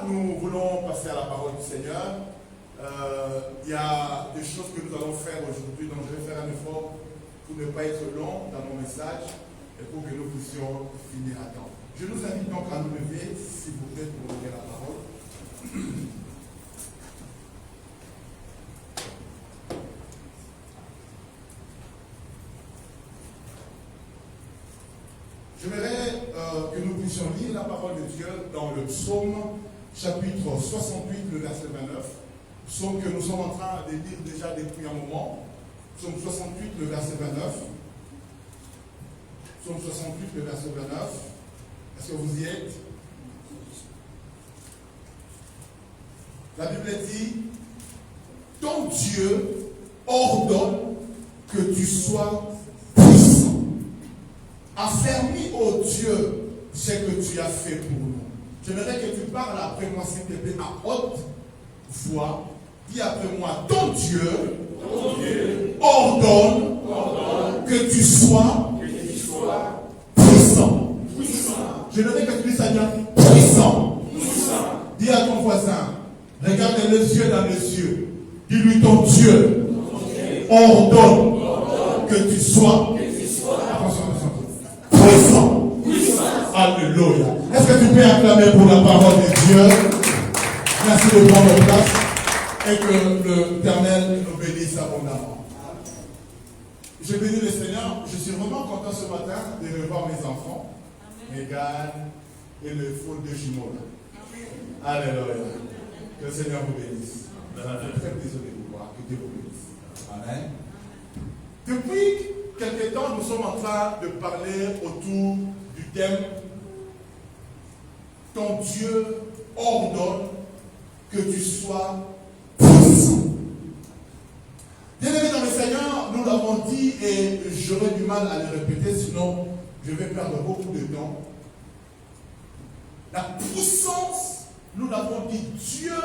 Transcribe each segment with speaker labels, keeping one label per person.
Speaker 1: nous voulons passer à la parole du Seigneur. Il y a des choses que nous allons faire aujourd'hui, donc je vais faire un effort pour ne pas être long dans mon message et pour que nous puissions finir à temps. Je nous invite donc à nous lever, s'il vous plaît, pour ouvrir la parole. J'aimerais que nous puissions lire la parole de Dieu dans le psaume chapitre 68, le verset 29. Psaume que nous sommes en train de lire déjà depuis un moment. Psaume 68, le verset 29. Psaume 68, le verset 29. Est-ce que vous y êtes? La Bible dit, ton Dieu ordonne que tu sois puissant. Affermis, ô Dieu, ce que tu as fait pour nous. J'aimerais que tu parles après moi, s'il te plaît, à haute voix. Dis après moi, ton Dieu ordonne que tu sois puissant. J'aimerais que tu dises ça bien, puissant. Dis à ton voisin, regarde les yeux dans les yeux. Dis-lui, ton Dieu ordonne que tu sois puissant. Alléluia. Est-ce que tu peux acclamer pour la parole de Dieu? Merci de prendre place et que l'Éternel nous bénisse abondamment. Je bénis le Seigneur. Je suis vraiment content ce matin de revoir mes enfants, Mégane et le faux de jumeaux. Alléluia. Que le Seigneur vous bénisse. Je suis très désolé de vous voir. Que Dieu vous bénisse. Amen. Depuis quelque temps, nous sommes en train de parler autour du thème « Ton Dieu ordonne que tu sois puissant ». Bien-aimés dans le Seigneur, nous l'avons dit et j'aurai du mal à le répéter, sinon je vais perdre beaucoup de temps. La puissance, nous l'avons dit, Dieu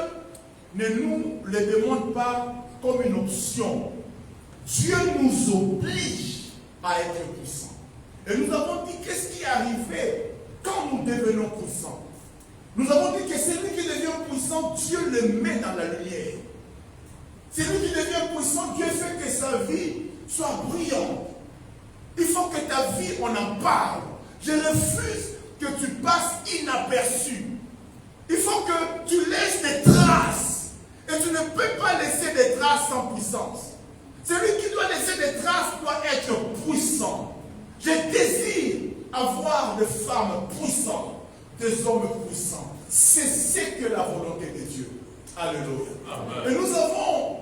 Speaker 1: ne nous le demande pas comme une option. Dieu nous oblige à être puissants. Et nous avons dit qu'est-ce qui est arrivé quand nous devenons puissants. Nous avons dit que celui qui devient puissant, Dieu le met dans la lumière. Celui qui devient puissant, Dieu fait que sa vie soit brillante. Il faut que ta vie, on en parle. Je refuse que tu passes inaperçu. Il faut que tu laisses des traces. Et tu ne peux pas laisser des traces sans puissance. Celui qui doit laisser des traces doit être puissant. Je désire avoir des femmes puissantes, des hommes puissants. C'est ce que la volonté de Dieu. Alléluia. Amen. Et nous avons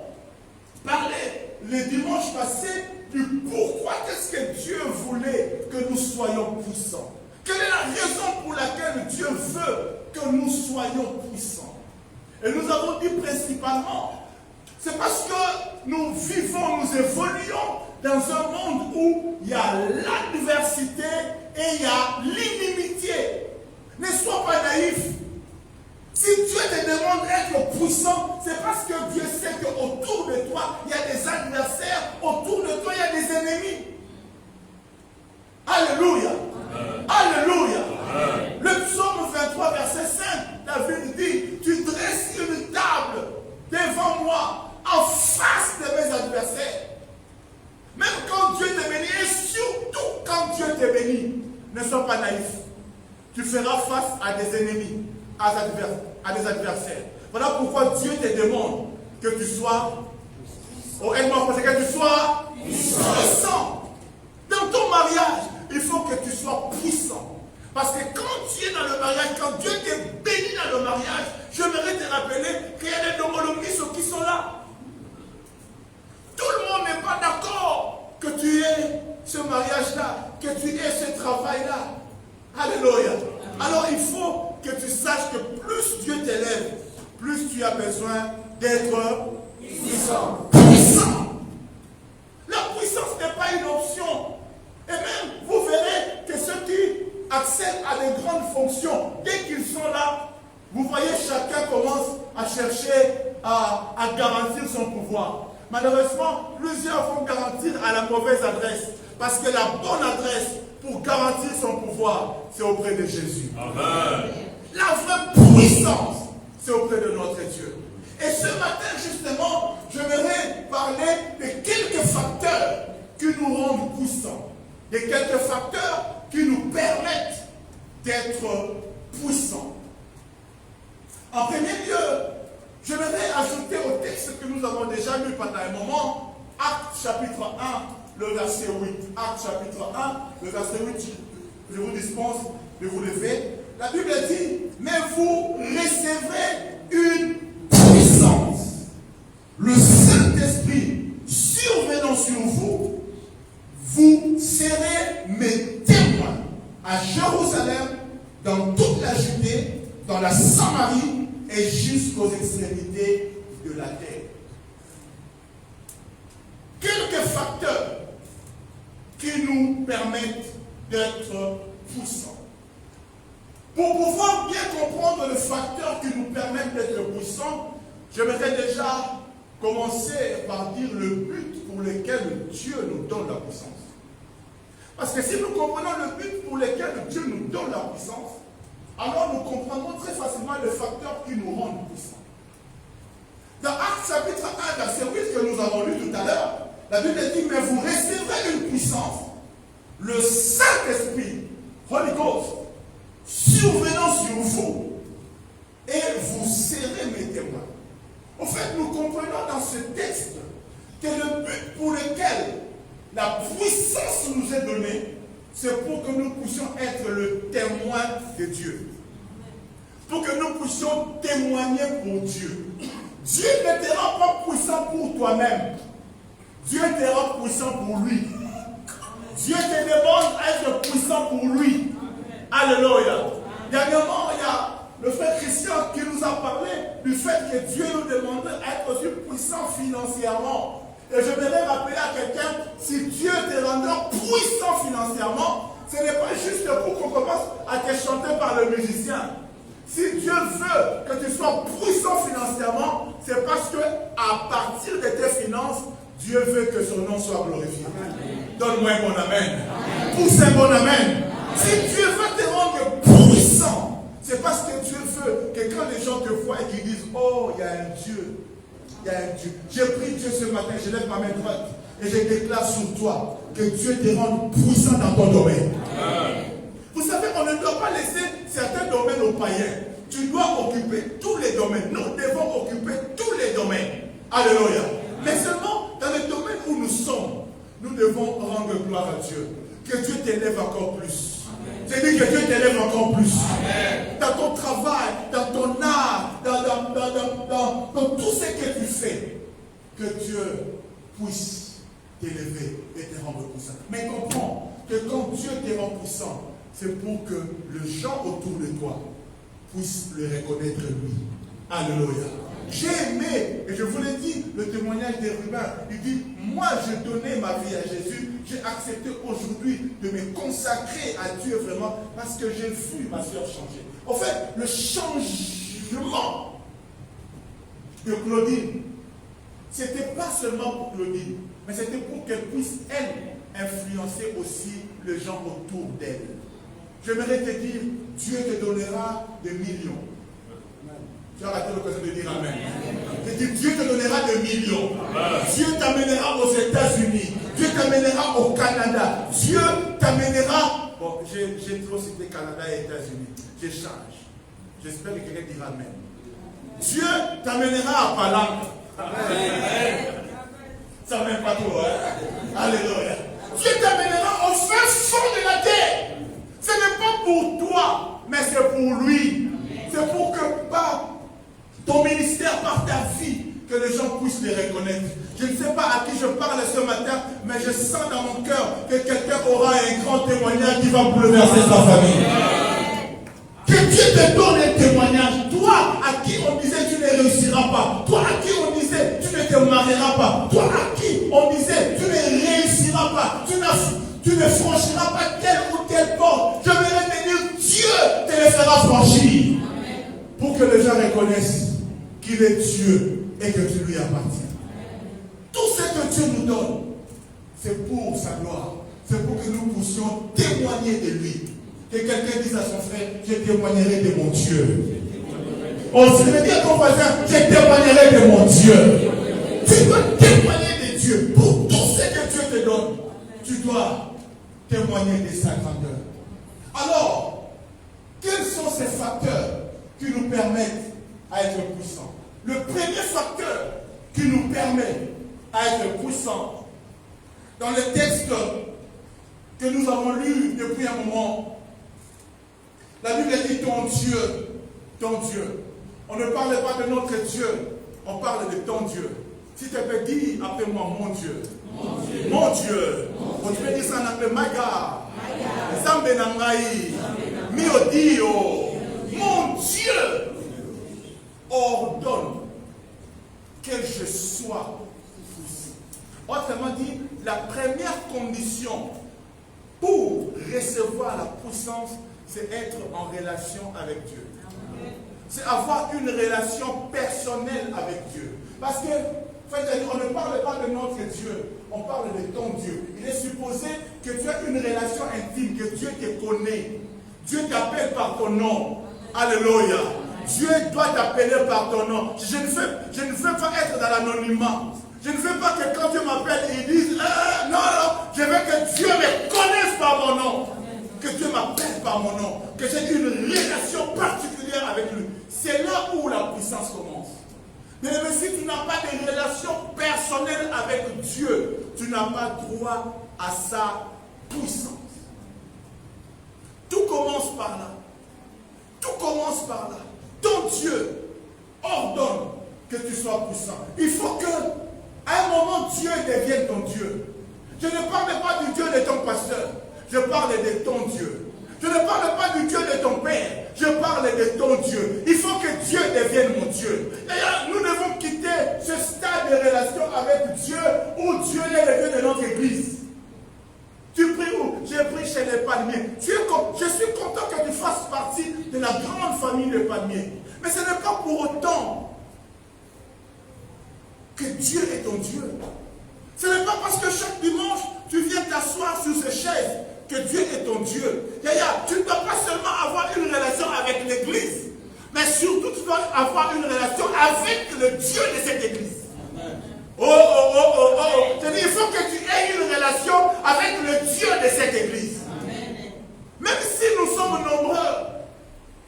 Speaker 1: parlé le dimanche passé du pourquoi est-ce que Dieu voulait que nous soyons puissants. Quelle est la raison pour laquelle Dieu veut que nous soyons puissants? Et nous avons dit principalement, c'est parce que nous vivons, nous évoluons dans un monde où il y a l'adversité et il y a l'inimitié. Ne sois pas naïf. Si Dieu te demande d'être puissant, c'est parce que Dieu sait qu'autour de toi, il y a des adversaires, autour de toi, il y a des ennemis. Alléluia. Amen. Alléluia. Amen. Le psaume 23, verset 5, David dit, tu dresses une table devant moi, en face de mes adversaires. Même quand Dieu te bénit, et surtout quand Dieu te bénit, ne sois pas naïf. Tu feras face à des ennemis, à des adversaires. Voilà pourquoi Dieu te demande que tu sois, que tu sois puissant. Dans ton mariage, il faut que tu sois puissant. Parce que quand tu es dans le mariage, quand Dieu te bénit dans le mariage, j'aimerais te rappeler qu'il y a des nomologistes qui sont là. Tout le monde n'est pas d'accord que tu aies ce mariage-là, que tu aies ce travail-là. Alléluia. Alors il faut que tu saches que plus Dieu t'élève, plus tu as besoin d'être puissant. Puissant. La puissance n'est pas une option. Et même, vous verrez que ceux qui accèdent à des grandes fonctions, dès qu'ils sont là, vous voyez, chacun commence à chercher à garantir son pouvoir. Malheureusement, plusieurs vont garantir à la mauvaise adresse. Parce que la bonne adresse pour garantir son pouvoir, c'est auprès de Jésus. Amen. La vraie puissance, c'est auprès de notre Dieu. Et ce matin, justement, j'aimerais parler de quelques facteurs qui nous rendent puissants, de quelques facteurs qui nous permettent d'être puissants. En premier lieu, j'aimerais ajouter au texte que nous avons déjà lu pendant un moment, Actes chapitre 1, le verset 8. Actes chapitre 1, le verset 8, je vous dispense de vous lever. La Bible dit, mais vous recevrez une puissance. Le Saint-Esprit survenant sur vous, vous serez mes témoins à Jérusalem, dans toute la Judée, dans la Samarie et jusqu'aux extrémités de la terre. Quelques facteurs qui nous permettent d'être puissants. Pour pouvoir bien comprendre les facteurs qui nous permettent d'être puissants, j'aimerais déjà commencer par dire le but pour lequel Dieu nous donne la puissance. Parce que si nous comprenons le but pour lequel Dieu nous donne la puissance, alors nous comprendrons très facilement les facteurs qui nous rendent puissants. Dans Actes chapitre 1, verset 8 que nous avons lu tout à l'heure, la Bible dit, mais vous recevrez une puissance, le Saint-Esprit, Holy Ghost, survenant sur vous, et vous serez mes témoins. En fait, nous comprenons dans ce texte que le but pour lequel la puissance nous est donnée, c'est pour que nous puissions être le témoin de Dieu. Pour que nous puissions témoigner pour Dieu. Dieu ne te rend pas puissant pour toi-même. Dieu te rend puissant pour lui. Dieu te demande d'être puissant pour lui. Alléluia. Dernièrement, il y a le frère Christian qui nous a parlé du fait que Dieu nous demande d'être aussi puissant financièrement. Et je voudrais rappeler à quelqu'un, si Dieu te rendant puissant financièrement, ce n'est pas juste pour qu'on commence à te chanter par le musicien. Si Dieu veut que tu sois puissant financièrement, c'est parce que à partir de tes finances, Dieu veut que son nom soit glorifié. Donne-moi un bon amen. Pousse un bon amen. Si Dieu veut te rendre puissant, c'est parce que Dieu veut que quand les gens te voient et qu'ils disent, oh, il y a un Dieu. Il y a un Dieu. J'ai pris Dieu ce matin, je lève ma main droite et je déclare sur toi que Dieu te rende puissant dans ton domaine. Vous savez, on ne doit pas laisser certains domaines aux païens. Tu dois occuper tous les domaines. Nous devons occuper tous les domaines. Alléluia. Mais seulement dans les domaines où nous sommes, nous devons rendre gloire à Dieu. Que Dieu t'élève encore plus. C'est dit que Dieu t'élève encore plus. Amen. Dans ton travail, dans ton art, dans tout ce que tu fais, que Dieu puisse t'élever et te rendre puissant. Mais comprends que quand Dieu te rend puissant, c'est pour que les gens autour de toi puissent le reconnaître lui. Alléluia. J'ai aimé, et je vous l'ai dit, le témoignage des Rubens. Il dit, moi je donnais ma vie à Jésus, j'ai accepté aujourd'hui de me consacrer à Dieu vraiment, parce que j'ai vu ma soeur changer. En fait, le changement de Claudine, ce n'était pas seulement pour Claudine, mais c'était pour qu'elle puisse, elle, influencer aussi les gens autour d'elle. J'aimerais te dire, Dieu te donnera des millions. Tu as raté l'occasion de dire Amen. Je dis, Dieu te donnera des millions. Dieu t'amènera aux États-Unis. Dieu t'amènera au Canada. Dieu t'amènera. Bon, j'ai trop cité Canada et États-Unis. J'échange. J'espère que quelqu'un dira Amen. Dieu t'amènera à Palanque. Ça ne m'aime pas trop, hein? Alléluia. Dieu t'amènera au fin fond de la terre. Ce n'est pas pour toi, mais c'est pour lui. C'est pour que par ton ministère, par ta vie, que les gens puissent les reconnaître. Je ne sais pas à qui je parle ce matin, mais je sens dans mon cœur que quelqu'un aura un grand témoignage qui va bouleverser sa famille. Que Dieu te donne un témoignage. Toi, à qui on disait tu ne réussiras pas. Toi, à qui on disait tu ne te marieras pas. Toi, à qui on disait tu ne réussiras pas. Tu ne franchiras pas telle ou telle porte. Je vais te dire, Dieu te les fera franchir. Pour que les gens reconnaissent qu'il est Dieu et que tu lui appartiens. Tout ce que Dieu nous donne, c'est pour sa gloire. C'est pour que nous puissions témoigner de lui. Que quelqu'un dise à son frère, je témoignerai de mon Dieu. Aussi, je vais dire à ton voisin, je témoignerai de mon Dieu. Tu dois témoigner de Dieu. Pour tout ce que Dieu te donne, tu dois témoigner de sa grandeur. Alors, quels sont ces facteurs qui nous permettent à être puissants? Le premier facteur qui nous permet à être puissants, dans le texte que nous avons lu depuis un moment, la Bible dit ton Dieu, ton Dieu. On ne parle pas de notre Dieu, on parle de ton Dieu. Si tu peux dire après moi, mon Dieu. Mon Dieu. Mon Dieu. Tu peux dire ça en anglais, my God. Zambe nangai. Mio Dio. Mon Dieu ordonne que je sois poussé. Autrement dit, la première condition pour recevoir la puissance, c'est être en relation avec Dieu. C'est avoir une relation personnelle avec Dieu. Parce que, on ne parle pas de notre Dieu, on parle de ton Dieu. Il est supposé que tu as une relation intime, que Dieu te connaît. Dieu t'appelle par ton nom. Alléluia. Dieu doit t'appeler par ton nom. Je ne veux pas être dans l'anonymat. Je ne veux pas que quand Dieu m'appelle, il dise non, je veux que Dieu me connaisse par mon nom. Que Dieu m'appelle par mon nom. Que j'ai une relation particulière avec lui. C'est là où la puissance commence. Mais si tu n'as pas de relation personnelle avec Dieu, tu n'as pas droit à sa puissance. Tout commence par là. Tout commence par là. Ton Dieu ordonne que tu sois puissant. Il faut que, à un moment, Dieu devienne ton Dieu. Je ne parle pas du Dieu de ton pasteur. Je parle de ton Dieu. Je ne parle pas du Dieu de ton père. Je parle de ton Dieu. Il faut que Dieu devienne mon Dieu. D'ailleurs, nous devons quitter ce stade de relation avec Dieu où Dieu est le Dieu de notre église. Tu pries où? J'ai pris chez les palmiers. Je suis content que tu fasses partie de la grande famille des palmiers. Mais ce n'est pas pour autant que Dieu est ton Dieu. Ce n'est pas parce que chaque dimanche, tu viens t'asseoir sur ces chaises que Dieu est ton Dieu. Yaya, tu ne dois pas seulement avoir une relation avec l'église, mais surtout tu dois avoir une relation avec le Dieu de cette église. Je dis, il faut que tu aies une relation avec le Dieu de cette église. Amen. Même si nous sommes nombreux,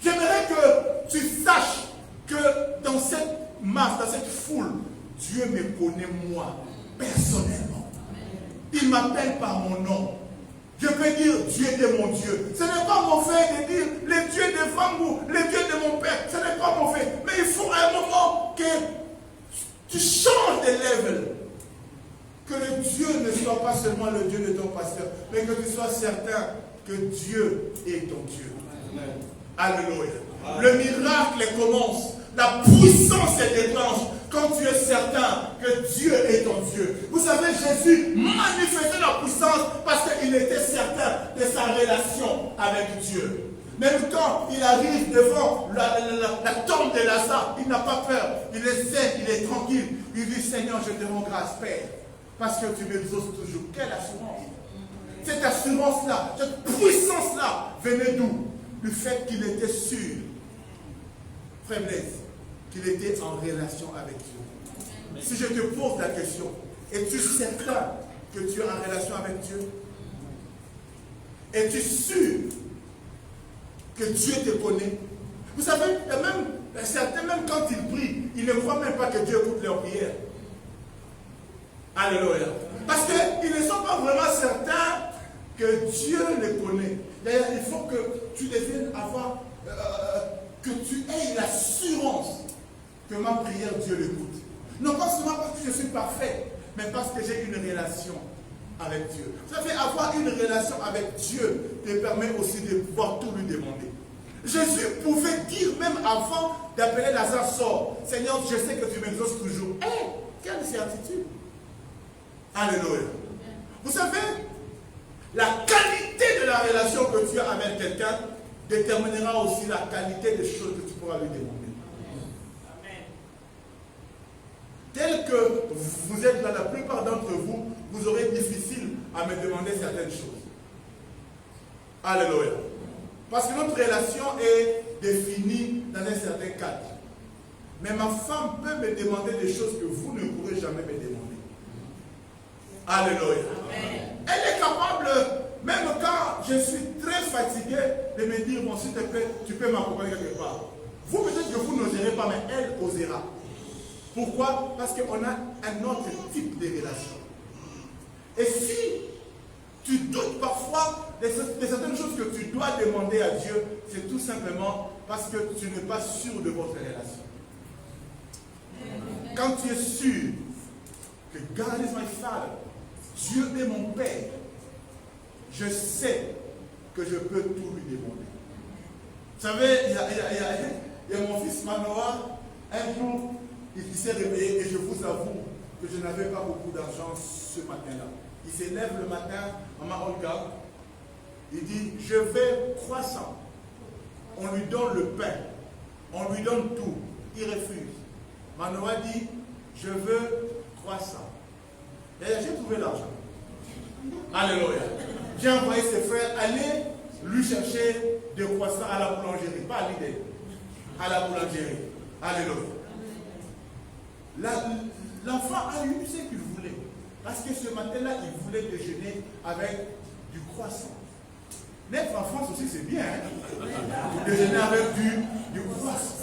Speaker 1: j'aimerais que tu saches que dans cette masse, dans cette foule, Dieu me connaît moi, personnellement. Amen. Il m'appelle par mon nom. Je peux dire Dieu est mon Dieu. Ce n'est pas mauvais de dire le Dieu de Fambou, le Dieu de mon père. Ce n'est pas mauvais. Mais il faut à un moment que tu changes de level. Que le Dieu ne soit pas seulement le Dieu de ton pasteur, mais que tu sois certain que Dieu est ton Dieu. Amen. Alléluia. Amen. Le miracle commence. La puissance se déclenche quand tu es certain que Dieu est ton Dieu. Vous savez, Jésus manifestait la puissance parce qu'il était certain de sa relation avec Dieu. Même quand il arrive devant la tombe de Lazare, il n'a pas peur. Il est zen, il est tranquille. Il dit, Seigneur, je te rends grâce, Père, parce que tu m'exauces toujours. Quelle assurance! Cette assurance-là, cette puissance-là, venait d'où? Du fait qu'il était sûr, frère Blaise, qu'il était en relation avec Dieu. Si je te pose la question, es-tu certain que tu es en relation avec Dieu? Es-tu sûr que Dieu te connaît? Vous savez, certains, même quand ils prient, ils ne croient même pas que Dieu écoute leurs prières. Alléluia. Parce qu'ils ne sont pas vraiment certains que Dieu les connaît. D'ailleurs, il faut que tu deviennes avoir, que tu aies l'assurance que ma prière, Dieu l'écoute. Non pas seulement parce que je suis parfait, mais parce que j'ai une relation avec Dieu. Vous savez, avoir une relation avec Dieu te permet aussi de pouvoir tout lui demander. Jésus pouvait dire même avant d'appeler Lazare, sort, Seigneur, je sais que tu m'exauces toujours. Quelle certitude! Alléluia. Vous savez, la qualité de la relation que tu as avec quelqu'un déterminera aussi la qualité des choses que tu pourras lui demander. Tel que vous êtes là, la plupart d'entre vous, vous aurez difficile à me demander certaines choses. Alléluia. Parce que notre relation est définie dans un certain cadre. Mais ma femme peut me demander des choses que vous ne pourrez jamais me demander. Alléluia. Elle est capable, même quand je suis très fatigué, de me dire, bon, s'il te plaît, tu peux m'accompagner quelque part. Vous, peut-être que vous n'oserez pas, mais elle osera. Pourquoi? Parce qu'on a un autre type de relation. Et si tu doutes parfois de certaines choses que tu dois demander à Dieu, c'est tout simplement parce que tu n'es pas sûr de votre relation. Quand tu es sûr que God is my Father, Dieu est mon Père, je sais que je peux tout lui demander. Vous savez, il y a mon fils Manoa, un jour, il s'est réveillé et je vous avoue que je n'avais pas beaucoup d'argent ce matin-là. Il s'élève le matin, Maman Olga, il dit, je vais croissant. On lui donne le pain, on lui donne tout, il refuse. Manoa dit, je veux croissant. Et j'ai trouvé l'argent. Alléluia. J'ai envoyé ses frères aller lui chercher des croissants à la boulangerie, pas à l'idée, à la boulangerie. Alléluia. L'enfant a eu ce qu'il voulait. Parce que ce matin-là, il voulait déjeuner avec du croissant. Naître en France aussi, c'est bien. Hein? Déjeuner avec du croissant.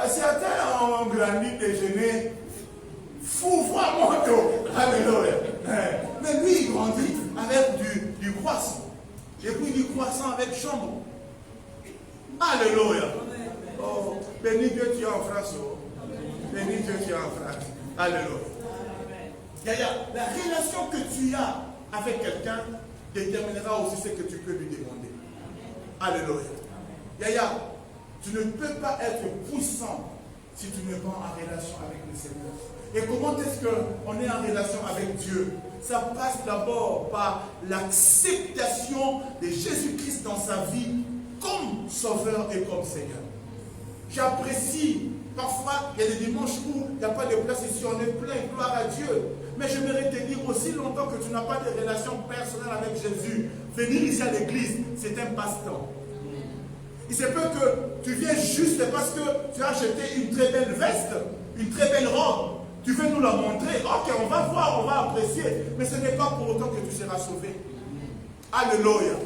Speaker 1: Certains ont grandi déjeuner fou, voir moto. Alléluia. Mais lui, il grandit avec du croissant. Et puis du croissant avec jambon. Alléluia. Oh, béni Dieu, tu es en France. Oh. Béni Dieu, tu es en France. Alléluia. La relation que tu as avec quelqu'un déterminera aussi ce que tu peux lui demander. Alléluia. Yaya, tu ne peux pas être puissant si tu n'es pas en relation avec le Seigneur. Et comment est-ce qu'on est en relation avec Dieu? Ça passe d'abord par l'acceptation de Jésus-Christ dans sa vie comme Sauveur et comme Seigneur. J'apprécie, parfois, il y a des dimanches où il n'y a pas de place ici, on est plein, gloire à Dieu. Mais j'aimerais te dire, aussi longtemps que tu n'as pas de relation personnelle avec Jésus, venir ici à l'église, c'est un passe-temps. Il se peut que tu viens juste parce que tu as acheté une très belle veste, une très belle robe. Tu veux nous la montrer. Ok, on va voir, on va apprécier. Mais ce n'est pas pour autant que tu seras sauvé. Alléluia.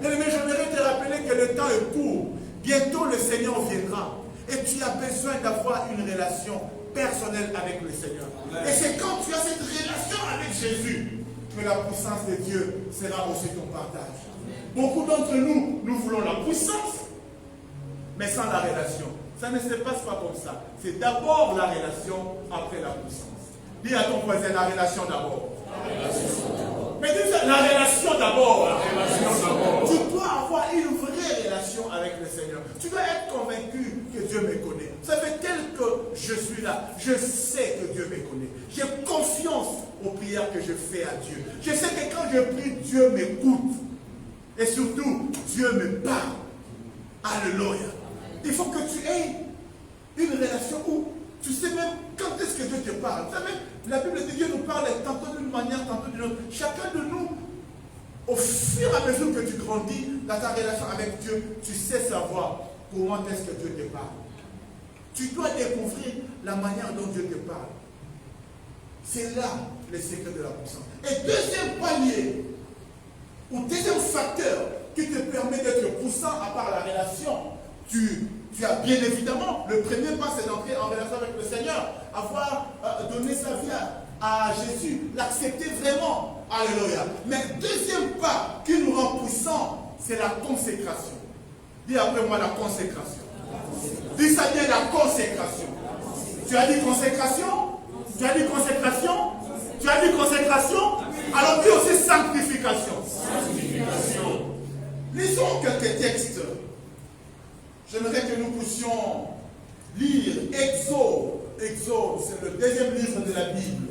Speaker 1: Mais j'aimerais te rappeler que le temps est court. Bientôt le Seigneur viendra. Et tu as besoin d'avoir une relation personnelle avec le Seigneur. Et c'est quand tu as cette relation avec Jésus que la puissance de Dieu sera aussi ton partage. Beaucoup d'entre nous, nous voulons la puissance, mais sans la relation. Ça ne se passe pas comme ça. C'est d'abord la relation, après la puissance. Dis à ton voisin, la relation d'abord. Mais dis la relation d'abord. Tu dois avoir une vraie relation avec le Seigneur. Tu dois être convaincu que Dieu me connaît. Ça fait tel que je suis là. Je sais que Dieu me connaît. J'ai confiance aux prières que je fais à Dieu. Je sais que quand je prie, Dieu m'écoute. Et surtout, Dieu me parle. Alléluia. Il faut que tu aies une relation où tu sais même quand est-ce que Dieu te parle. Vous savez, la Bible de Dieu nous parle tantôt d'une manière, tantôt d'une autre. Chacun de nous, au fur et à mesure que tu grandis dans ta relation avec Dieu, tu sais savoir comment est-ce que Dieu te parle. Tu dois découvrir la manière dont Dieu te parle. C'est là le secret de la puissance. Et deuxième palier, ou deuxième facteur qui te permet d'être puissant à part la relation, tu as bien évidemment, le premier pas c'est d'entrer en relation avec le Seigneur, avoir donné sa vie à Jésus, l'accepter vraiment. Alléluia. Mais deuxième pas qui nous rend puissants, c'est la consécration. Dis après moi la consécration. Dis ça bien la consécration. Tu as dit consécration? Tu as dit consécration? Tu as dit consécration? Alors dis aussi sanctification. Sanctification. Lisons quelques textes. J'aimerais que nous puissions lire Exode. Exode, c'est le deuxième livre de la Bible.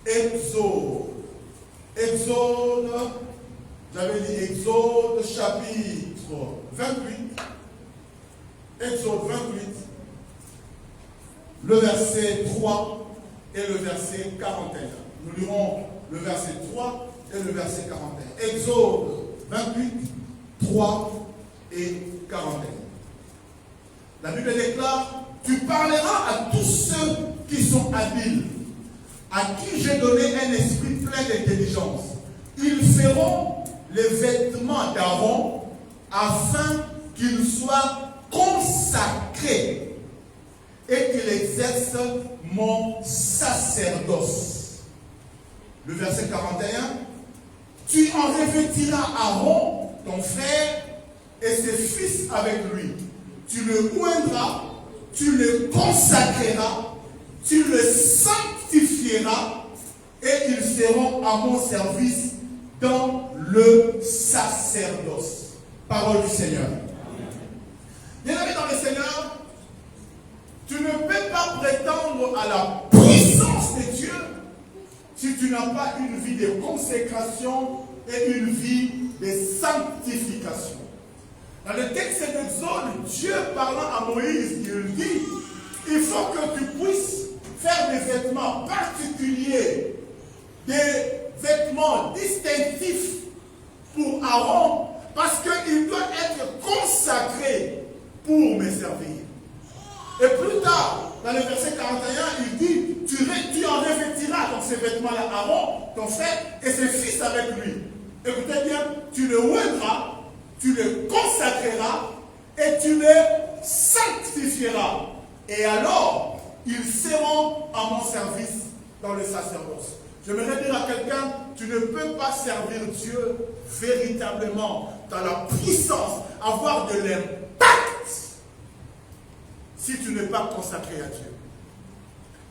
Speaker 1: Exode. Exode, j'avais dit Exode chapitre 28. Exode 28. Le verset 3 et le verset 41. Nous lirons le verset 3 et le verset 41. Exode 28, 3 et 41. La Bible déclare, tu parleras à tous ceux qui sont habiles, à qui j'ai donné un esprit plein d'intelligence. Ils feront les vêtements d'Aaron afin qu'ils soient consacrés et qu'ils exercent mon sacerdoce. Le verset 41, tu en revêtiras Aaron, ton frère, et ses fils avec lui. Tu le oindras, tu le consacreras, tu le sanctifieras, et ils seront à mon service dans le sacerdoce. Parole du Seigneur. Bien-aimé dans le Seigneur, tu ne peux pas prétendre à la puissance de Dieu si tu n'as pas une vie de consécration et une vie de sanctification. Dans le texte d'Exode, Dieu parlant à Moïse, il dit, il faut que tu puisses faire des vêtements particuliers, des vêtements distinctifs pour Aaron, parce qu'il doit être consacré pour me servir. Et plus tard, dans le verset 41, il dit, tu en revêtiras donc ces vêtements-là, Aaron, ton frère, et ses fils avec lui. Écoutez bien, tu le oindras, tu le consacreras, et tu le sanctifieras. Et alors, ils seront à mon service dans le sacerdoce. J'aimerais dire à quelqu'un, tu ne peux pas servir Dieu véritablement dans la puissance, avoir de l'impact, si tu n'es pas consacré à Dieu.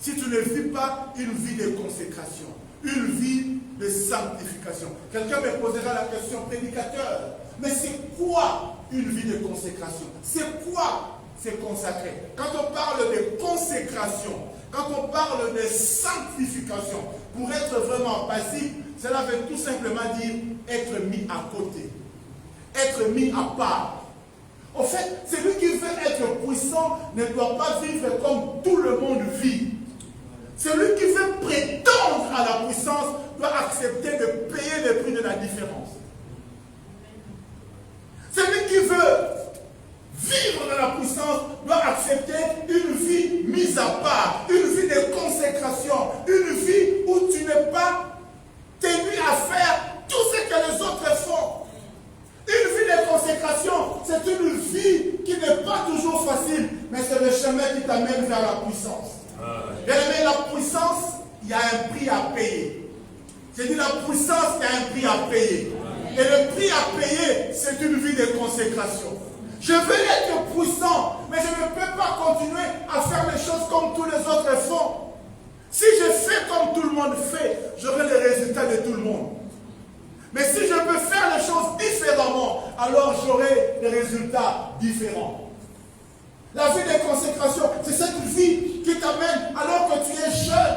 Speaker 1: Si tu ne vis pas une vie de consécration, une vie de sanctification. Quelqu'un me posera la question, prédicateur, mais c'est quoi une vie de consécration? C'est quoi se consacrer? Quand on parle de consécration, quand on parle de sanctification, pour être vraiment basique, cela veut tout simplement dire être mis à côté, être mis à part. En fait, celui qui veut être puissant ne doit pas vivre comme tout le monde vit. Celui qui veut prétendre à la puissance doit accepter de payer le prix de la différence. Celui qui veut vivre dans la puissance doit accepter une vie mise à part, une vie de consécration, une vie où tu n'es pas tenu à faire tout ce que les autres font. Une vie de consécration, c'est une vie qui n'est pas toujours facile, mais c'est le chemin qui t'amène vers la puissance. Bien aimé, la puissance, il y a un prix à payer. J'ai dit la puissance, il y a un prix à payer. Et le prix à payer, c'est une vie de consécration. Je veux être puissant, mais je ne peux pas continuer à faire les choses comme tous les autres font. Si je fais comme tout le monde fait, j'aurai les résultats de tout le monde. Mais si je peux faire les choses différemment, alors j'aurai des résultats différents. La vie de consécration, c'est cette vie qui t'amène, alors que tu es jeune,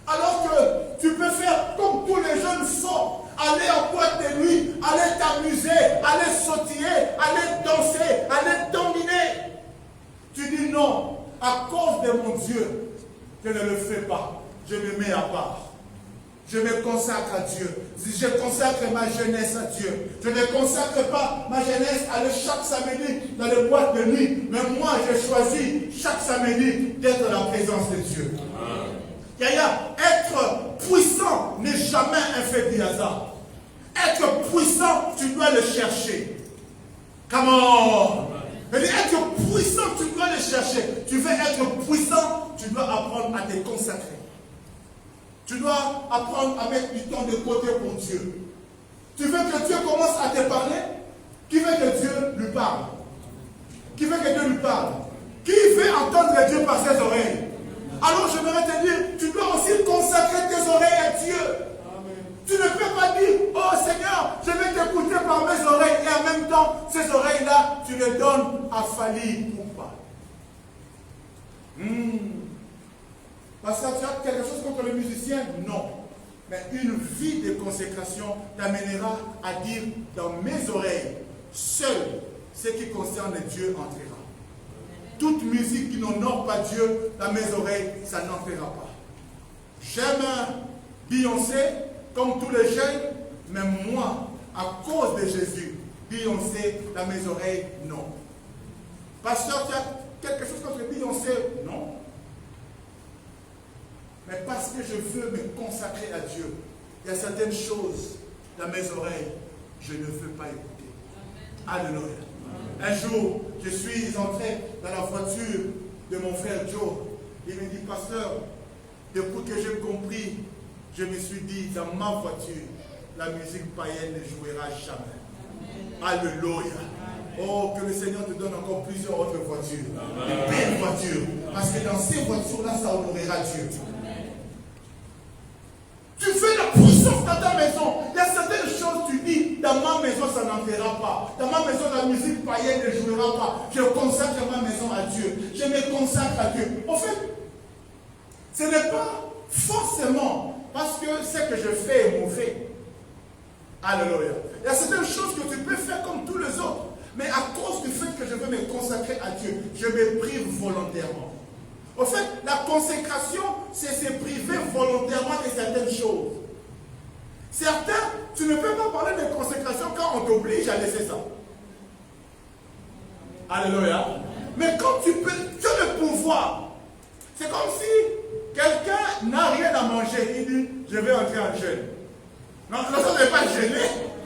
Speaker 1: alors que tu peux faire comme tous les jeunes font, aller en boîte de nuit, aller t'amuser, aller sautiller, aller danser, aller dominer. Tu dis non, à cause de mon Dieu, je ne le fais pas, je me mets à part. Je me consacre à Dieu. Je consacre ma jeunesse à Dieu. Je ne consacre pas ma jeunesse à aller chaque samedi dans les boîtes de nuit. Mais moi, j'ai choisi chaque samedi d'être dans la présence de Dieu. Yaya, être puissant n'est jamais un fait du hasard. Être puissant, tu dois le chercher. Come on! Être puissant, tu dois le chercher. Tu veux être puissant, tu dois apprendre à te consacrer. Tu dois apprendre à mettre du temps de côté pour Dieu. Tu veux que Dieu commence à te parler? Qui veut que Dieu lui parle? Qui veut que Dieu lui parle? Qui veut entendre Dieu par ses oreilles? Alors je voudrais te dire, tu dois aussi consacrer tes oreilles à Dieu. Amen. Tu ne peux pas dire, oh Seigneur, je vais t'écouter par mes oreilles et en même temps, ces oreilles-là, tu les donnes à Fali ou pas. Parce que tu as quelque chose contre les musiciens? Non. Mais une vie de consécration t'amènera à dire dans mes oreilles, seul ce qui concerne Dieu entrera. Toute musique qui n'honore pas Dieu dans mes oreilles, ça n'entrera pas. J'aime Beyoncé comme tous les jeunes, mais moi, à cause de Jésus, Beyoncé dans mes oreilles, non. Pasteur, quelque chose contre Beyoncé. Non. Mais parce que je veux me consacrer à Dieu, il y a certaines choses dans mes oreilles, je ne veux pas écouter. Alléluia. Un jour, je suis entré dans la voiture de mon frère Joe. Il me dit, pasteur, depuis que j'ai compris, je me suis dit, dans ma voiture, la musique païenne ne jouera jamais. Alléluia. Oh, que le Seigneur te donne encore plusieurs autres voitures. Des belles voitures. Parce que dans ces voitures-là, ça honorera Dieu. Tu fais la puissance dans ta maison. Il y a certaines choses, tu dis, dans ma maison, ça n'entrera pas. Dans ma maison, la musique païenne ne jouera pas. Je consacre ma maison à Dieu. Je me consacre à Dieu. En fait, ce n'est pas forcément parce que ce que je fais est mauvais. Alléluia. Il y a certaines choses que tu peux faire comme tous les autres. Mais à cause du fait que je veux me consacrer à Dieu, je me prive volontairement. En fait, la consécration, c'est se priver volontairement de certaines choses. Certains, tu ne peux pas parler de consécration quand on t'oblige à laisser ça. Alléluia. Mais quand tu as le pouvoir, c'est comme si quelqu'un n'a rien à manger. Il dit, je vais entrer en jeûne. Non, ça n'est pas gêné.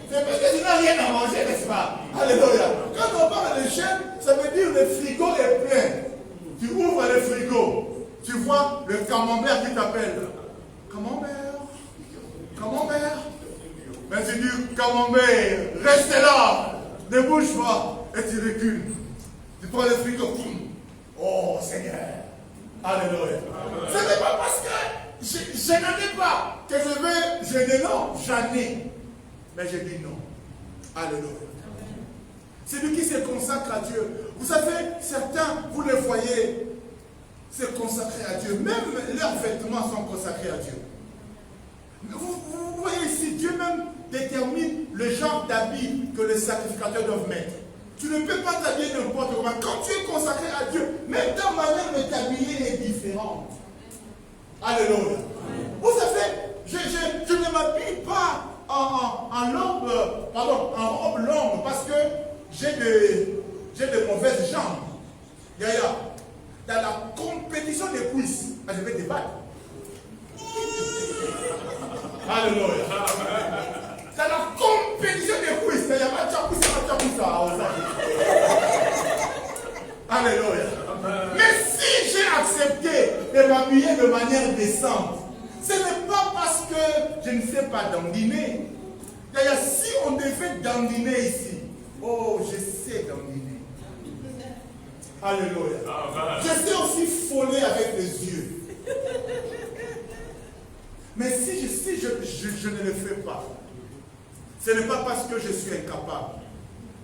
Speaker 1: C'est parce que tu n'as rien à manger, n'est-ce pas? Alléluia. Quand on parle de jeûne, ça veut dire le frigo est plein. Tu ouvres le frigo, tu vois le camembert qui t'appelle. Camembert, camembert. Mais tu dis, camembert, reste là, ne bouge pas, et tu recules. Tu prends le frigo, oh Seigneur, alléluia. Ce n'est pas parce que je n'en ai pas que je veux jeûner, non, j'en ai. Mais je dis non. Alléluia. C'est lui qui se consacre à Dieu. Vous savez, certains, vous les voyez se consacrer à Dieu. Même leurs vêtements sont consacrés à Dieu. Vous voyez ici, Dieu même détermine le genre d'habit que les sacrificateurs doivent mettre. Tu ne peux pas t'habiller n'importe comment. Quand tu es consacré à Dieu, même ta manière de t'habiller est différente. Alléluia. Vous savez, je ne m'habille pas en robe longue parce que j'ai de mauvaises jambes. Yaya, dans la compétition des cuisses, je vais te battre. Alléluia. Dans la compétition des cuisses, il y a alléluia. Mais si j'ai accepté de m'habiller de manière décente, ce n'est pas parce que je ne sais pas dandiner. D'ailleurs, si on devait dandiner ici, oh, je sais dandiner. Alléluia. Je sais aussi frôler avec les yeux. Mais si je ne le fais pas, ce n'est pas parce que je suis incapable,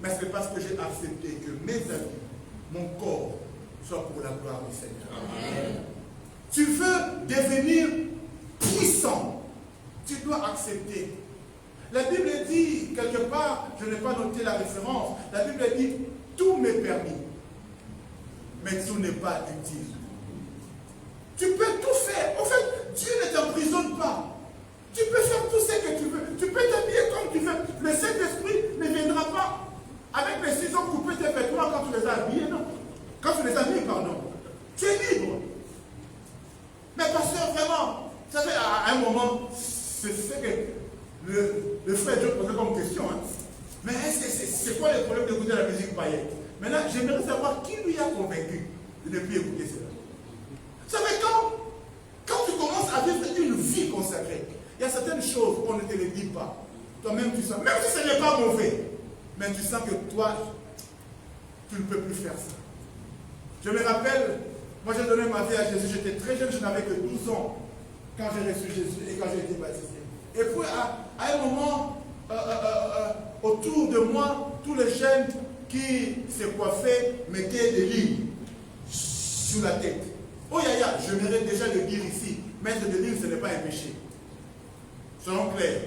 Speaker 1: mais c'est parce que j'ai accepté que mes amis, mon corps, soient pour la gloire du Seigneur. Amen. Tu veux devenir puissant, tu dois accepter. La Bible dit, quelque part, je n'ai pas noté la référence, la Bible dit, tout m'est permis, mais tout n'est pas utile. Tu peux tout faire. En fait, Dieu ne t'emprisonne pas. Tu peux faire tout ce que tu veux. Tu peux t'habiller comme tu veux. Le Saint-Esprit ne viendra pas avec les ciseaux couper tes vêtements quand tu les as habillés, non. Quand tu les as mis, pardon. Tu es libre. Mais pasteur, vraiment, vous savez, à un moment, c'est ce que le frère Dieu posait comme question. Hein. Mais c'est quoi le problème d'écouter la musique païenne? Maintenant, j'aimerais savoir qui lui a convaincu de ne plus écouter cela. Vous savez, quand tu commences à vivre une vie consacrée, il y a certaines choses qu'on ne te les dit pas. Toi-même, tu sens, même si ce n'est pas mauvais, mais tu sens que toi, tu ne peux plus faire ça. Je me rappelle, moi j'ai donné ma vie à Jésus, j'étais très jeune, je n'avais que 12 ans quand j'ai reçu Jésus et quand j'ai été baptisé. Et puis à un moment, autour de moi, tous les jeunes qui se coiffaient mettaient des lignes sur la tête. Oh yaya, je mérite déjà de dire ici, mettre des lignes, ce n'est pas un péché. Soyons clairs.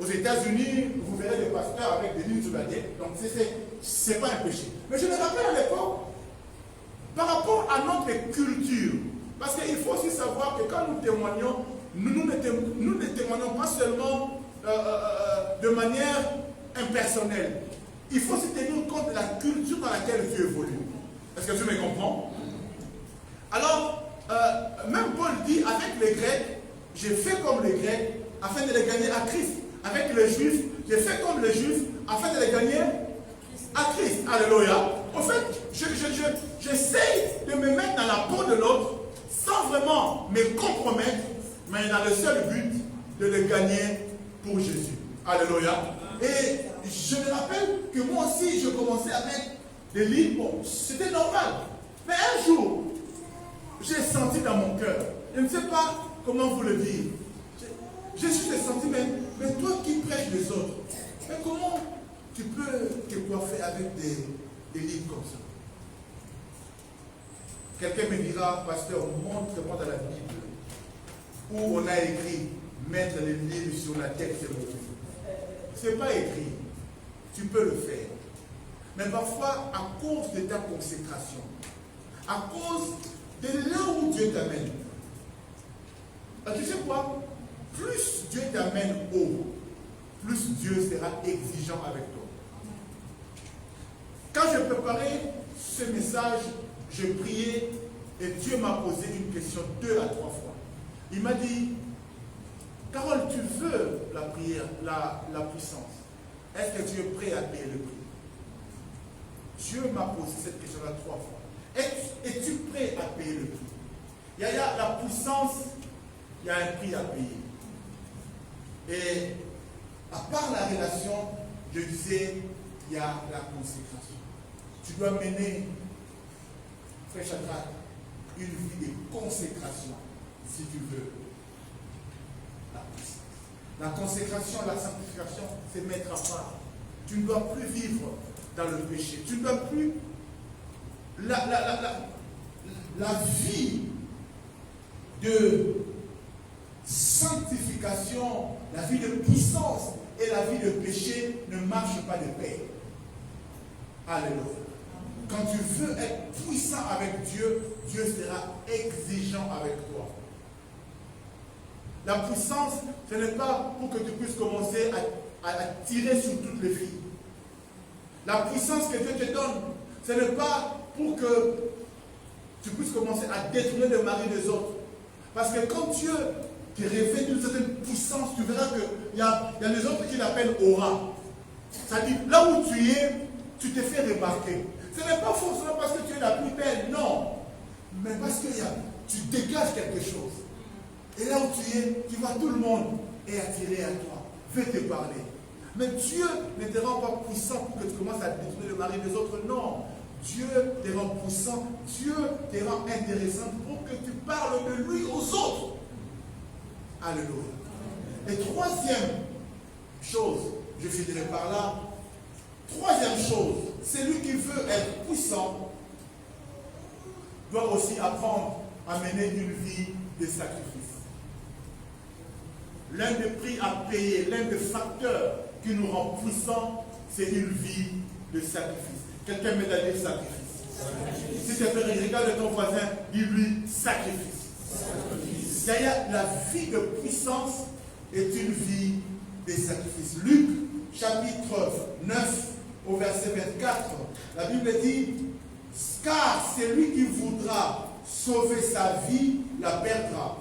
Speaker 1: Aux États-Unis, vous verrez des pasteurs avec des lignes sur la tête. Donc ce n'est pas un péché. Mais je me rappelle à l'époque, par rapport à notre culture, parce qu'il faut aussi savoir que quand nous témoignons, nous ne témoignons pas seulement de manière impersonnelle. Il faut se tenir compte de la culture dans laquelle tu évolues. Est-ce que tu me comprends? Alors, même Paul dit, avec les Grecs, j'ai fait comme les Grecs, afin de les gagner à Christ. Avec les Juifs, j'ai fait comme les Juifs, afin de les gagner à Christ. Alléluia. En fait, j'essaie de me mettre dans la peau de l'autre, sans vraiment me compromettre, mais dans le seul but de le gagner pour Jésus. Alléluia. Et je me rappelle que moi aussi, je commençais avec des livres. Bon, c'était normal. Mais un jour, j'ai senti dans mon cœur, je ne sais pas comment vous le dire, j'ai juste senti, mais toi qui prêches les autres, mais comment tu peux te coiffer avec des livres comme ça? Quelqu'un me dira, pasteur, montre-moi dans la Bible où on a écrit mettre les livres sur la tête de Moïse. Ce n'est pas écrit. Tu peux le faire. Mais parfois, à cause de ta consécration, à cause de là où Dieu t'amène, tu sais quoi? Plus Dieu t'amène haut, plus Dieu sera exigeant avec toi. Quand je préparais ce message, je priais et Dieu m'a posé une question 2 à 3 fois. Il m'a dit, Carole, tu veux la prière, la puissance. Est-ce que tu es prêt à payer le prix? Dieu m'a posé cette question-là 3 fois. Es-tu prêt à payer le prix? Il y a la puissance, il y a un prix à payer. Et à part la relation, je disais, il y a la consécration. Tu dois mener, frère Shadrach, une vie de consécration si tu veux la puissance. La consécration, la sanctification, c'est mettre à part. Tu ne dois plus vivre dans le péché. Tu ne dois plus... La vie de sanctification, la vie de puissance et la vie de péché ne marchent pas de pair. Alléluia. Quand tu veux être puissant avec Dieu, Dieu sera exigeant avec toi. La puissance, ce n'est pas pour que tu puisses commencer à tirer sur toutes les filles. La puissance que Dieu te donne, ce n'est pas pour que tu puisses commencer à détruire le mari des autres. Parce que quand Dieu te révèle d'une certaine puissance, tu verras qu'il y a les autres qui l'appellent aura. C'est-à-dire, là où tu es, tu te fais remarquer. Ce n'est pas forcément parce que tu es la plus belle, non. Mais parce que tu dégages quelque chose. Et là où tu es, tu vois tout le monde est attiré à toi, veut te parler. Mais Dieu ne te rend pas puissant pour que tu commences à détruire le mari des autres, non. Dieu te rend puissant, Dieu te rend intéressant pour que tu parles de lui aux autres. Alléluia. Et troisième chose, je finirai par là. Troisième chose, celui qui veut être puissant doit aussi apprendre à mener une vie de sacrifice. L'un des prix à payer, l'un des facteurs qui nous rend puissants, c'est une vie de sacrifice. Quelqu'un m'aide à dire sacrifice. Si tu regarde ton voisin, dis-lui sacrifice. La vie de puissance est une vie de sacrifice. Luc, chapitre 9, au verset 24, la Bible dit, car celui qui voudra sauver sa vie la perdra,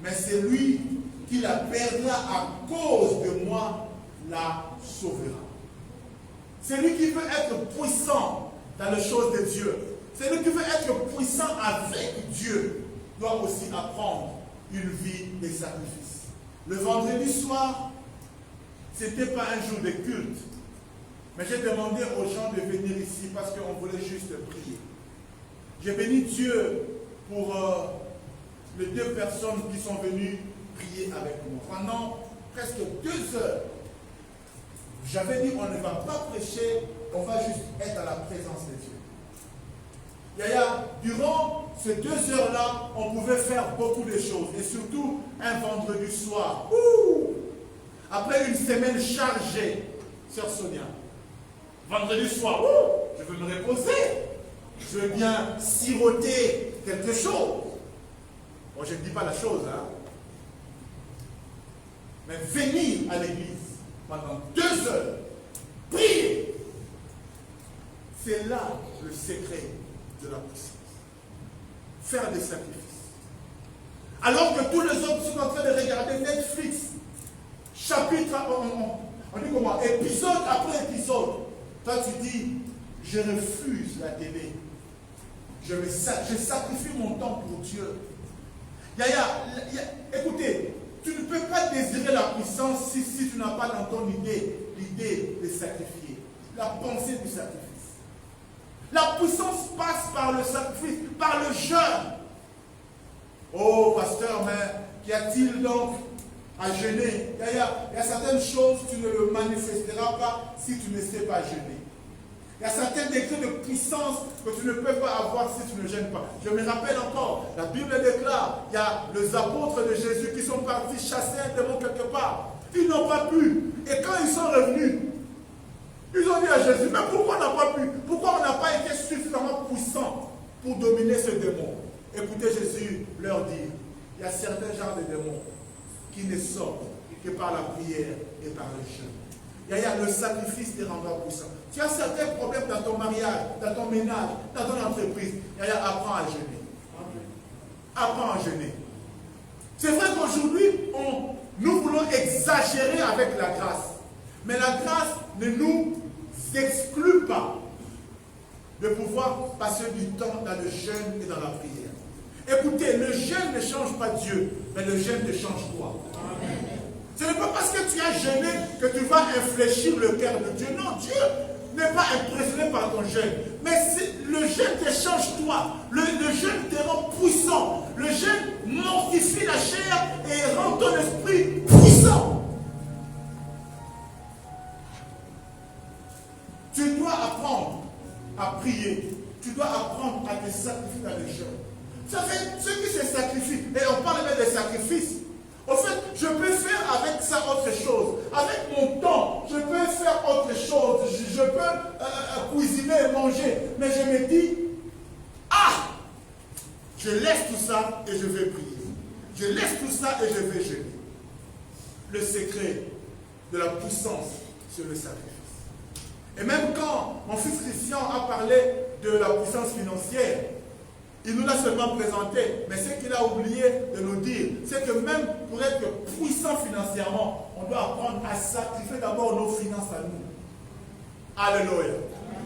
Speaker 1: mais celui qui la perdra à cause de moi la sauvera. Celui qui veut être puissant dans les choses de Dieu, celui qui veut être puissant avec Dieu, doit aussi apprendre une vie de sacrifice. Le vendredi soir, ce n'était pas un jour de culte, mais j'ai demandé aux gens de venir ici parce qu'on voulait juste prier. J'ai béni Dieu pour les 2 personnes qui sont venues prier avec moi. Pendant presque 2 heures, j'avais dit on ne va pas prêcher, on va juste être à la présence de Dieu. Durant ces 2 heures-là, on pouvait faire beaucoup de choses. Et surtout, un vendredi soir. Après une semaine chargée, Sœur Sonia, vendredi soir, je veux me reposer. Je veux bien siroter quelque chose. Bon, je ne dis pas la chose, hein. Mais venir à l'église pendant 2 heures, prier, c'est là le secret de la puissance. faire des sacrifices. Alors que tous les autres sont en train de regarder Netflix, chapitre, on dit comment, épisode après épisode. Toi tu dis, je refuse la télé. Je sacrifie mon temps pour Dieu. Écoutez, tu ne peux pas désirer la puissance si tu n'as pas dans ton idée l'idée de sacrifier, la pensée du sacrifice. La puissance passe par le sacrifice, par le jeûne. Oh pasteur, mais qu'y a-t-il donc à jeûner? Il y a certaines choses, tu ne le manifesteras pas si tu ne sais pas jeûner. Il y a certains degrés de puissance que tu ne peux pas avoir si tu ne gênes pas. Je me rappelle encore, la Bible déclare, il y a les apôtres de Jésus qui sont partis chasser un démon quelque part. Ils n'ont pas pu. Et quand ils sont revenus, ils ont dit à Jésus, mais pourquoi on n'a pas pu? Pourquoi on n'a pas été suffisamment puissant pour dominer ce démon? Écoutez Jésus leur dire, il y a certains genres de démons qui ne sortent que par la prière et par le jeûne. Il y a le sacrifice des rendra puissants. Tu as certains problèmes dans ton mariage, dans ton ménage, dans ton entreprise. Apprends à jeûner. Apprends à jeûner. C'est vrai qu'aujourd'hui, nous voulons exagérer avec la grâce. Mais la grâce ne nous exclut pas de pouvoir passer du temps dans le jeûne et dans la prière. Écoutez, le jeûne ne change pas Dieu, mais le jeûne te change toi. Amen. Ce n'est pas parce que tu as jeûné que tu vas infléchir le cœur de Dieu. Non, Dieu n'est pas impressionné par ton jeûne. Mais le jeûne te change toi. Le jeûne te rend puissant. Le jeûne mortifie la chair et rend ton esprit puissant. Tu dois apprendre à prier. Tu dois apprendre à te sacrifier dans le jeûne. Ça fait ceux qui se sacrifient. Et on parle même des sacrifices. En fait, je peux faire avec ça autre chose. Avec mon temps, je peux faire autre chose. Je peux cuisiner et manger. Mais je me dis, je laisse tout ça et je vais prier. Je laisse tout ça et je vais jeûner. Le secret de la puissance sur le sacrifice. Et même quand mon fils Christian a parlé de la puissance financière, il nous l'a seulement présenté, mais ce qu'il a oublié de nous dire, c'est que même pour être puissant financièrement, on doit apprendre à sacrifier d'abord nos finances à nous. Alléluia.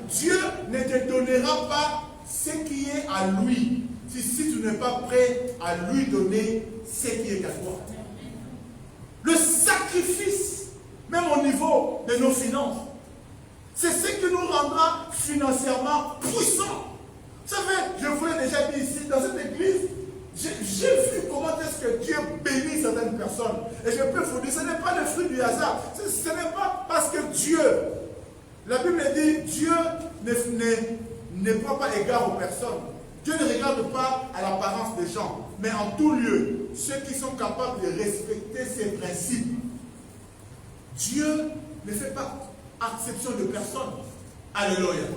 Speaker 1: Dieu ne te donnera pas ce qui est à lui, si tu n'es pas prêt à lui donner ce qui est à toi. Le sacrifice, même au niveau de nos finances, c'est ce qui nous rendra financièrement puissants. Vous savez, je vous l'ai déjà dit ici, dans cette église, j'ai vu comment est-ce que Dieu bénit certaines personnes. Et je peux vous dire, ce n'est pas le fruit du hasard. Ce n'est pas parce que Dieu, la Bible dit, Dieu ne prend pas égard aux personnes. Dieu ne regarde pas à l'apparence des gens, mais en tout lieu, ceux qui sont capables de respecter ses principes. Dieu ne fait pas exception de personne. Alléluia.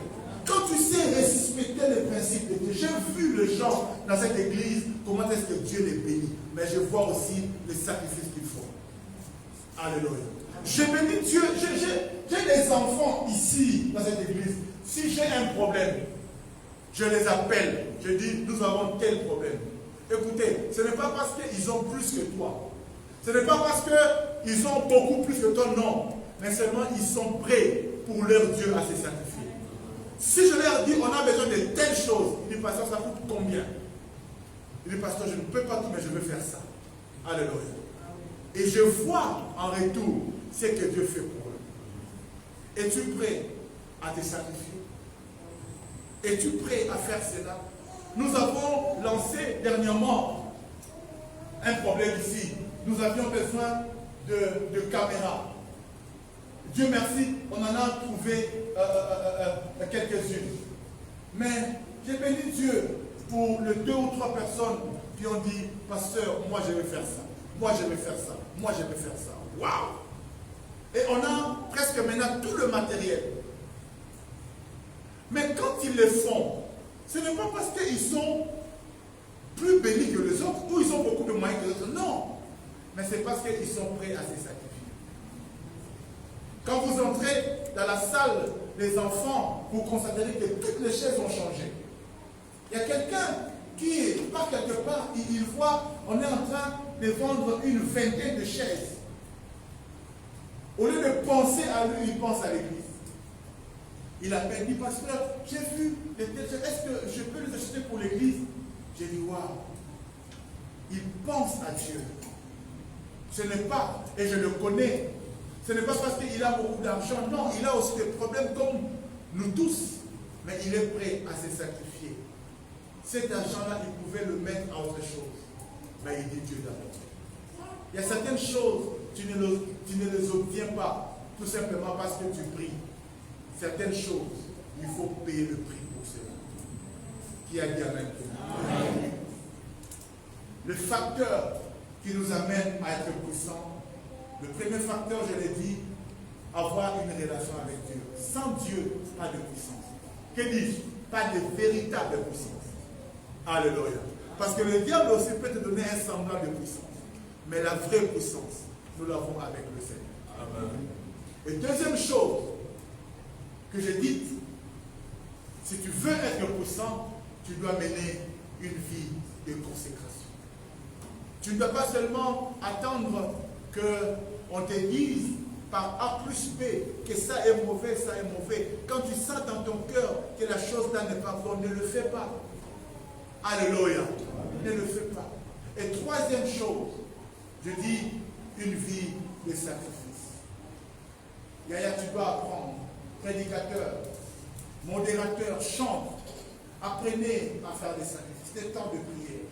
Speaker 1: Quand tu sais respecter les principes de Dieu, j'ai vu les gens dans cette église, comment est-ce que Dieu les bénit. Mais je vois aussi les sacrifices qu'ils font. Alléluia. Je bénis Dieu. J'ai des enfants ici, dans cette église. Si j'ai un problème, je les appelle. Je dis, nous avons tel problème. Écoutez, ce n'est pas parce qu'ils ont plus que toi. Ce n'est pas parce qu'ils ont beaucoup plus que toi, non. Mais seulement ils sont prêts pour leur Dieu à se sacrifier. Si je leur dis, on a besoin de telle chose, il dit, pasteur, ça coûte combien? Il dit, pasteur, je ne peux pas tout, mais je veux faire ça. Alléluia. Et je vois en retour ce que Dieu fait pour eux. Es-tu prêt à te sacrifier? Es-tu prêt à faire cela? Nous avons lancé dernièrement un problème ici. Nous avions besoin de caméras. Dieu merci, on en a trouvé quelques-unes. Mais j'ai béni Dieu pour les 2 ou 3 personnes qui ont dit, pasteur, moi je vais faire ça. Moi je vais faire ça. Moi je vais faire ça. Waouh! Et on a presque maintenant tout le matériel. Mais quand ils le font, ce n'est pas parce qu'ils sont plus bénis que les autres ou ils ont beaucoup de moyens que les autres. Non. Mais c'est parce qu'ils sont prêts à se sacrifier. Quand vous entrez dans la salle des enfants, vous constaterez que toutes les chaises ont changé. Il y a quelqu'un qui, pas quelque part, il voit, on est en train de vendre une vingtaine de chaises. Au lieu de penser à lui, il pense à l'église. Il appelle, dit, pasteur, j'ai vu, est-ce que je peux les acheter pour l'église? J'ai dit, waouh. Il pense à Dieu. Ce n'est pas, et je le connais, ce n'est pas parce qu'il a beaucoup d'argent, non, il a aussi des problèmes comme nous tous, mais il est prêt à se sacrifier. Cet argent-là, il pouvait le mettre à autre chose, mais il dit Dieu d'abord. Il y a certaines choses, tu ne les obtiens pas, tout simplement parce que tu pries. Certaines choses, il faut payer le prix pour cela. Qui a dit Amen? Amen. Le facteur qui nous amène à être puissants, le premier facteur, je l'ai dit, avoir une relation avec Dieu. Sans Dieu, pas de puissance. Que dis-je? Pas de véritable puissance. Alléluia. Parce que le diable aussi peut te donner un semblant de puissance. Mais la vraie puissance, nous l'avons avec le Seigneur. Amen. Et deuxième chose que j'ai dite, si tu veux être puissant, tu dois mener une vie de consécration. Tu ne dois pas seulement attendre qu'on te dise par A plus B que ça est mauvais, ça est mauvais. Quand tu sens dans ton cœur que la chose là n'est pas bonne, ne le fais pas. Alléluia. Ne le fais pas. Et troisième chose, je dis une vie de sacrifice. Yaya, tu dois apprendre. Prédicateur, modérateur, chante. Apprenez à faire des sacrifices. C'est temps de prière.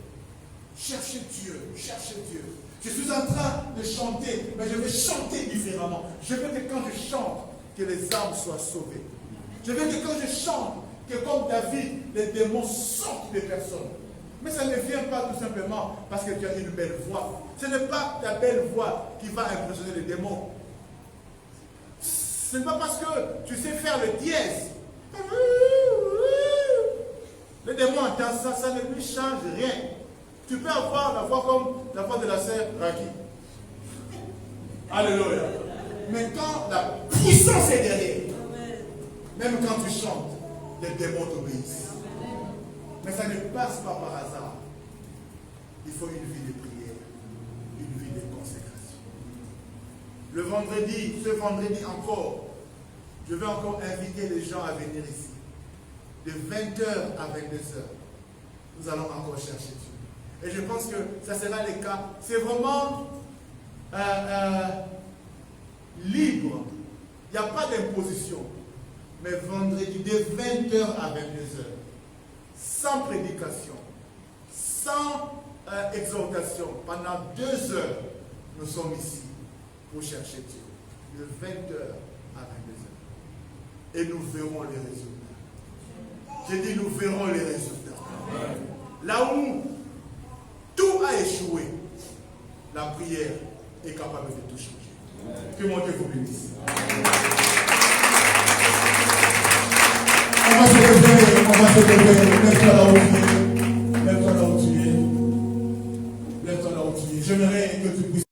Speaker 1: Cherchez Dieu, cherchez Dieu. Je suis en train de chanter, mais je vais chanter différemment. Je veux que quand je chante, que les âmes soient sauvées. Je veux que quand je chante, que comme David, les démons sortent des personnes. Mais ça ne vient pas tout simplement parce que tu as une belle voix. Ce n'est pas ta belle voix qui va impressionner les démons. Ce n'est pas parce que tu sais faire le dièse. Le démon entend ça, ça ne lui change rien. Tu peux avoir la voix comme la voix de la sœur Raki. Alléluia. Mais quand la puissance est derrière, même quand tu chantes, les démons t'obéissent. Mais ça ne passe pas par hasard. Il faut une vie de prière, une vie de consécration. Le vendredi, ce vendredi encore, je vais encore inviter les gens à venir ici. De 20h à 22h, nous allons encore chercher Dieu. Et je pense que ça sera le cas. C'est vraiment libre. Il n'y a pas d'imposition. Mais vendredi, de 20h à 22h, sans prédication, sans exhortation, pendant 2 heures, nous sommes ici pour chercher Dieu. De 20h à 22h. Et nous verrons les résultats. J'ai dit, nous verrons les résultats. Là où tout a échoué, la prière est capable de tout changer. Que mon Dieu vous bénisse. On va se lever, merci à la